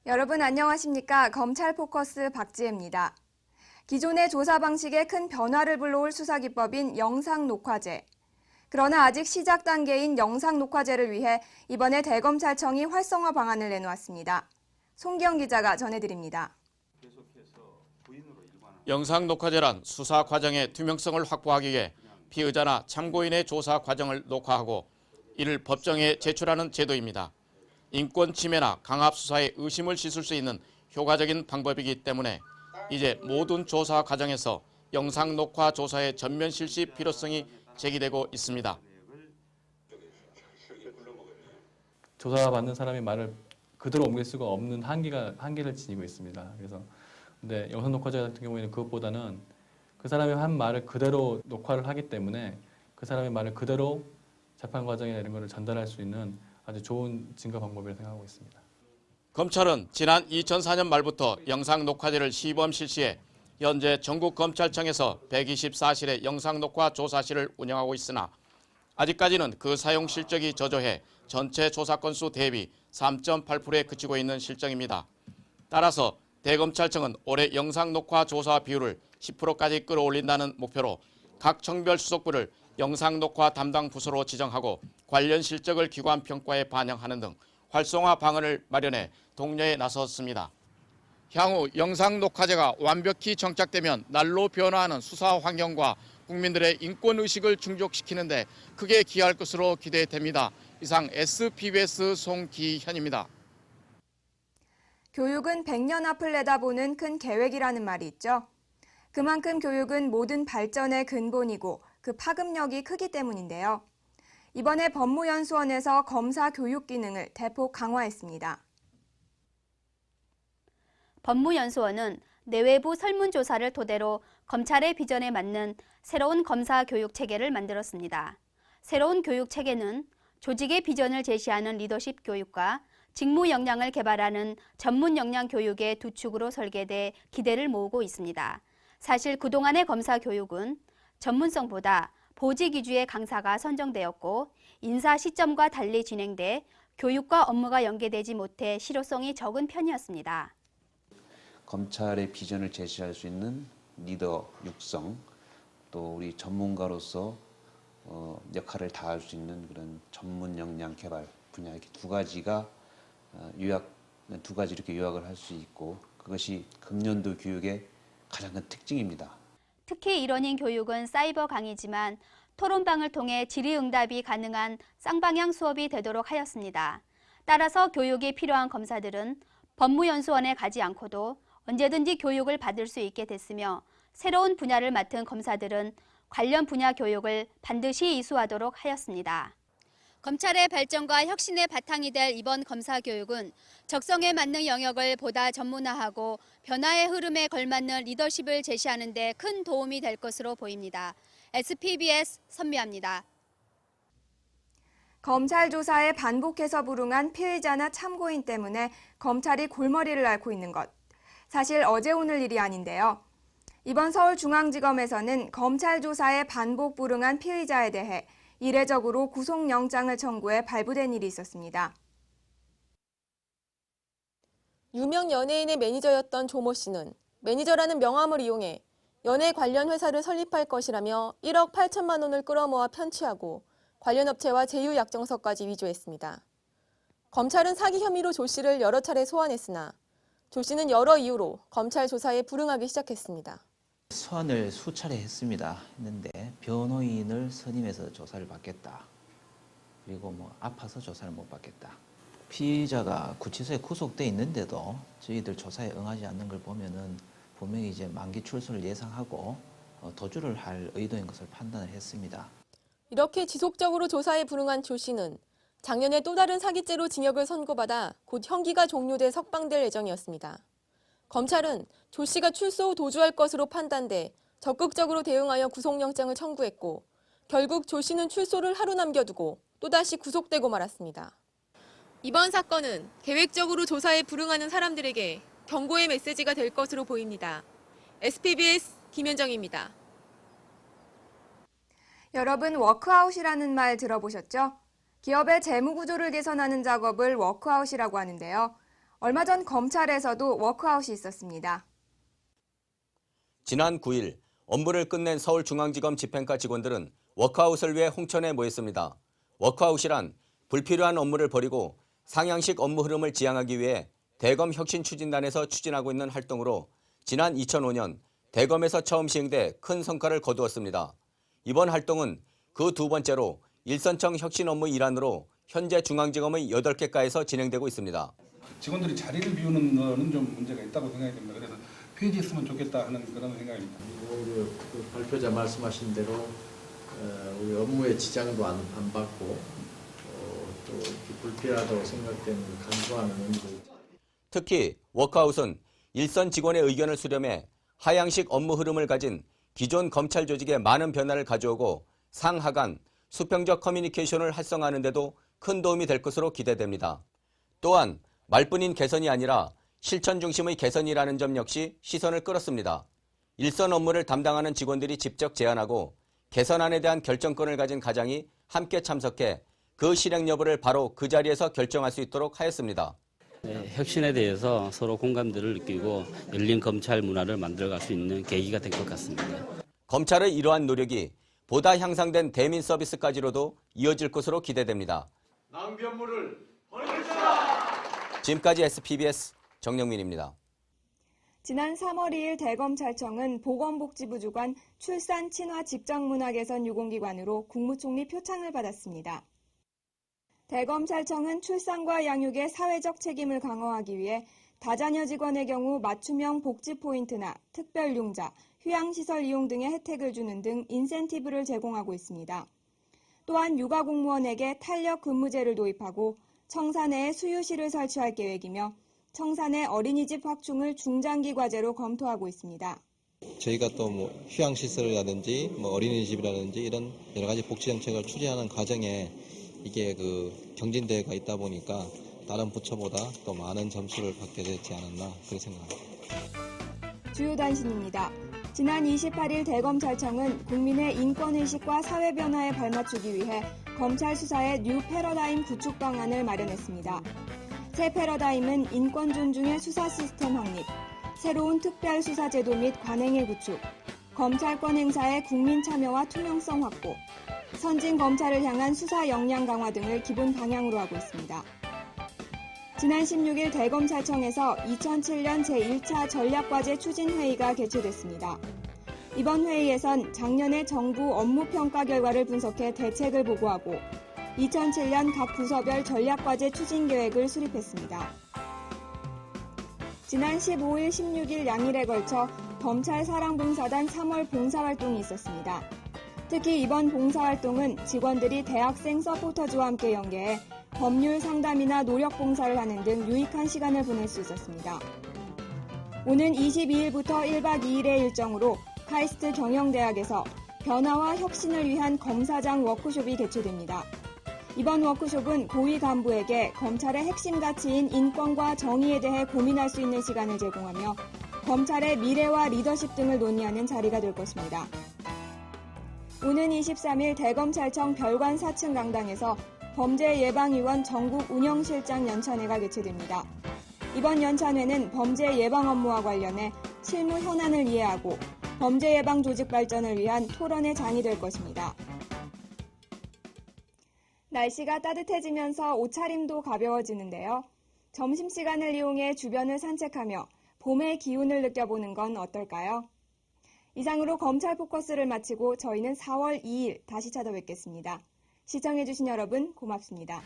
여러분 안녕하십니까? 검찰 포커스 박지혜입니다. 기존의 조사 방식에 큰 변화를 불러올 수사기법인 영상녹화제. 그러나 아직 시작 단계인 영상녹화제를 위해 이번에 대검찰청이 활성화 방안을 내놓았습니다. 송기영 기자가 전해드립니다. 영상녹화제란 수사 과정의 투명성을 확보하기 위해 피의자나 참고인의 조사 과정을 녹화하고 이를 법정에 제출하는 제도입니다. 인권 침해나 강압 수사에 의심을 씻을 수 있는 효과적인 방법이기 때문에 이제 모든 조사 과정에서 영상 녹화 조사의 전면 실시 필요성이 제기되고 있습니다. 조사받는 사람의 말을 그대로 옮길 수가 없는 한계를 지니고 있습니다. 근데 영상 녹화제 같은 경우에는 그것보다는 그 사람이 한 말을 그대로 녹화를 하기 때문에 그 사람의 말을 그대로 재판 과정이나 이런 것을 전달할 수 있는 아주 좋은 증거 방법이라고 생각하고 있습니다. 검찰은 지난 2004년 말부터 영상 녹화제를 시범 실시해 현재 전국 검찰청에서 124실의 영상 녹화 조사실을 운영하고 있으나 아직까지는 그 사용 실적이 저조해 전체 조사 건수 대비 3.8%에 그치고 있는 실정입니다. 따라서 대검찰청은 올해 영상 녹화 조사 비율을 10%까지 끌어올린다는 목표로 각 청별 수석부를 영상 녹화 담당 부서로 지정하고 관련 실적을 기관 평가에 반영하는 등 활성화 방안을 마련해 독려에 나섰습니다. 향후 영상 녹화제가 완벽히 정착되면 날로 변화하는 수사 환경과 국민들의 인권 의식을 충족시키는 데 크게 기여할 것으로 기대됩니다. 이상 SPBS 송기현입니다. 교육은 100년 앞을 내다보는 큰 계획이라는 말이 있죠. 그만큼 교육은 모든 발전의 근본이고 그 파급력이 크기 때문인데요. 이번에 법무연수원에서 검사 교육 기능을 대폭 강화했습니다. 법무연수원은 내외부 설문조사를 토대로 검찰의 비전에 맞는 새로운 검사 교육 체계를 만들었습니다. 새로운 교육 체계는 조직의 비전을 제시하는 리더십 교육과 직무 역량을 개발하는 전문 역량 교육의 두 축으로 설계돼 기대를 모으고 있습니다. 사실 그동안의 검사 교육은 전문성보다 보직 위주의 강사가 선정되었고 인사 시점과 달리 진행돼 교육과 업무가 연계되지 못해 실효성이 적은 편이었습니다. 검찰의 비전을 제시할 수 있는 리더 육성, 또 우리 전문가로서 역할을 다할 수 있는 그런 전문 역량 개발 분야 이렇게 두 가지가 두 가지 이렇게 요약을 할 수 있고 그것이 금년도 교육의 가장 큰 특징입니다. 특히 일원인 교육은 사이버 강의지만 토론방을 통해 질의응답이 가능한 쌍방향 수업이 되도록 하였습니다. 따라서 교육이 필요한 검사들은 법무연수원에 가지 않고도 언제든지 교육을 받을 수 있게 됐으며 새로운 분야를 맡은 검사들은 관련 분야 교육을 반드시 이수하도록 하였습니다. 검찰의 발전과 혁신의 바탕이 될 이번 검사 교육은 적성에 맞는 영역을 보다 전문화하고 변화의 흐름에 걸맞는 리더십을 제시하는 데 큰 도움이 될 것으로 보입니다. SPBS 선미화입니다. 검찰 조사에 반복해서 불응한 피의자나 참고인 때문에 검찰이 골머리를 앓고 있는 것. 사실 어제 오늘 일이 아닌데요. 이번 서울중앙지검에서는 검찰 조사에 반복 불응한 피의자에 대해 이례적으로 구속영장을 청구해 발부된 일이 있었습니다. 유명 연예인의 매니저였던 조모 씨는 매니저라는 명함을 이용해 연예 관련 회사를 설립할 것이라며 1억 8천만 원을 끌어모아 편취하고 관련 업체와 제휴약정서까지 위조했습니다. 검찰은 사기 혐의로 조 씨를 여러 차례 소환했으나 조 씨는 여러 이유로 검찰 조사에 불응하기 시작했습니다. 소환을 수차례 했는데 변호인을 선임해서 조사를 받겠다. 그리고 아파서 조사를 못 받겠다. 피의자가 구치소에 구속돼 있는데도 저희들 조사에 응하지 않는 걸 보면은 분명히 이제 만기 출소를 예상하고 도주를 할 의도인 것을 판단을 했습니다. 이렇게 지속적으로 조사에 불응한 조 씨는 작년에 또 다른 사기죄로 징역을 선고받아 곧 형기가 종료돼 석방될 예정이었습니다. 검찰은 조 씨가 출소 후 도주할 것으로 판단돼 적극적으로 대응하여 구속영장을 청구했고 결국 조 씨는 출소를 하루 남겨두고 또다시 구속되고 말았습니다. 이번 사건은 계획적으로 조사에 불응하는 사람들에게 경고의 메시지가 될 것으로 보입니다. SPBS 김현정입니다. 여러분 워크아웃이라는 말 들어보셨죠? 기업의 재무 구조를 개선하는 작업을 워크아웃이라고 하는데요. 얼마 전 검찰에서도 워크아웃이 있었습니다. 지난 9일 업무를 끝낸 서울중앙지검 집행과 직원들은 워크아웃을 위해 홍천에 모였습니다. 워크아웃이란 불필요한 업무를 버리고 상향식 업무 흐름을 지향하기 위해 대검 혁신추진단에서 추진하고 있는 활동으로 지난 2005년 대검에서 처음 시행돼 큰 성과를 거두었습니다. 이번 활동은 그 두 번째로 일선청 혁신 업무 일환으로 현재 중앙지검의 8개과에서 진행되고 있습니다. 직원들이 자리를 비우는 거는 좀 문제가 있다고 생각이 됩니다. 그래서 폐지했으면 좋겠다 하는 그런 생각입니다. 그 발표자 말씀하신 대로 우리 업무에 지장도 안 받고 또 이렇게 불필요하다고 생각되는 간소한 의미도 특히 워크아웃은 일선 직원의 의견을 수렴해 하향식 업무 흐름을 가진 기존 검찰 조직에 많은 변화를 가져오고 상하간 수평적 커뮤니케이션을 활성화하는 데도 큰 도움이 될 것으로 기대됩니다. 또한 말뿐인 개선이 아니라 실천 중심의 개선이라는 점 역시 시선을 끌었습니다. 일선 업무를 담당하는 직원들이 직접 제안하고 개선안에 대한 결정권을 가진 가장이 함께 참석해 그 실행 여부를 바로 그 자리에서 결정할 수 있도록 하였습니다. 혁신에 대해서 서로 공감대를 느끼고 열린 검찰 문화를 만들어갈 수 있는 계기가 된 것 같습니다. 검찰의 이러한 노력이 보다 향상된 대민 서비스까지로도 이어질 것으로 기대됩니다. 낭비 업무를 버리자! 지금까지 SPBS 정영민입니다. 지난 3월 2일 대검찰청은 보건복지부 주관 출산 친화 직장 문화 개선 유공기관으로 국무총리 표창을 받았습니다. 대검찰청은 출산과 양육의 사회적 책임을 강화하기 위해 다자녀 직원의 경우 맞춤형 복지 포인트나 특별융자, 휴양시설 이용 등의 혜택을 주는 등 인센티브를 제공하고 있습니다. 또한 육아 공무원에게 탄력 근무제를 도입하고 청사 내에 수유실을 설치할 계획이며 청사 내 어린이집 확충을 중장기 과제로 검토하고 있습니다. 저희가 또 휴양시설이라든지 어린이집이라든지 이런 여러 가지 복지 정책을 추진하는 과정에 이게 경진대회가 있다 보니까 다른 부처보다 더 많은 점수를 받게 되지 않았나 그렇게 생각합니다. 주요 단신입니다. 지난 28일 대검찰청은 국민의 인권의식과 사회 변화에 발맞추기 위해 검찰 수사의 뉴 패러다임 구축 방안을 마련했습니다. 새 패러다임은 인권 존중의 수사 시스템 확립, 새로운 특별수사제도 및 관행의 구축, 검찰권 행사의 국민 참여와 투명성 확보, 선진 검찰을 향한 수사 역량 강화 등을 기본 방향으로 하고 있습니다. 지난 16일 대검찰청에서 2007년 제1차 전략과제 추진회의가 개최됐습니다. 이번 회의에선 작년의 정부 업무평가 결과를 분석해 대책을 보고하고 2007년 각 부서별 전략과제 추진계획을 수립했습니다. 지난 15일, 16일 양일에 걸쳐 검찰 사랑봉사단 3월 봉사활동이 있었습니다. 특히 이번 봉사활동은 직원들이 대학생 서포터즈와 함께 연계해 법률 상담이나 노력 봉사를 하는 등 유익한 시간을 보낼 수 있었습니다. 오는 22일부터 1박 2일의 일정으로 카이스트 경영대학에서 변화와 혁신을 위한 검사장 워크숍이 개최됩니다. 이번 워크숍은 고위 간부에게 검찰의 핵심 가치인 인권과 정의에 대해 고민할 수 있는 시간을 제공하며 검찰의 미래와 리더십 등을 논의하는 자리가 될 것입니다. 오는 23일 대검찰청 별관 4층 강당에서 범죄예방위원 전국 운영실장 연찬회가 개최됩니다. 이번 연찬회는 범죄 예방 업무와 관련해 실무 현안을 이해하고 범죄 예방 조직 발전을 위한 토론의 장이 될 것입니다. 날씨가 따뜻해지면서 옷차림도 가벼워지는데요. 점심시간을 이용해 주변을 산책하며 봄의 기운을 느껴보는 건 어떨까요? 이상으로 검찰 포커스를 마치고 저희는 4월 2일 다시 찾아뵙겠습니다. 시청해주신 여러분 고맙습니다.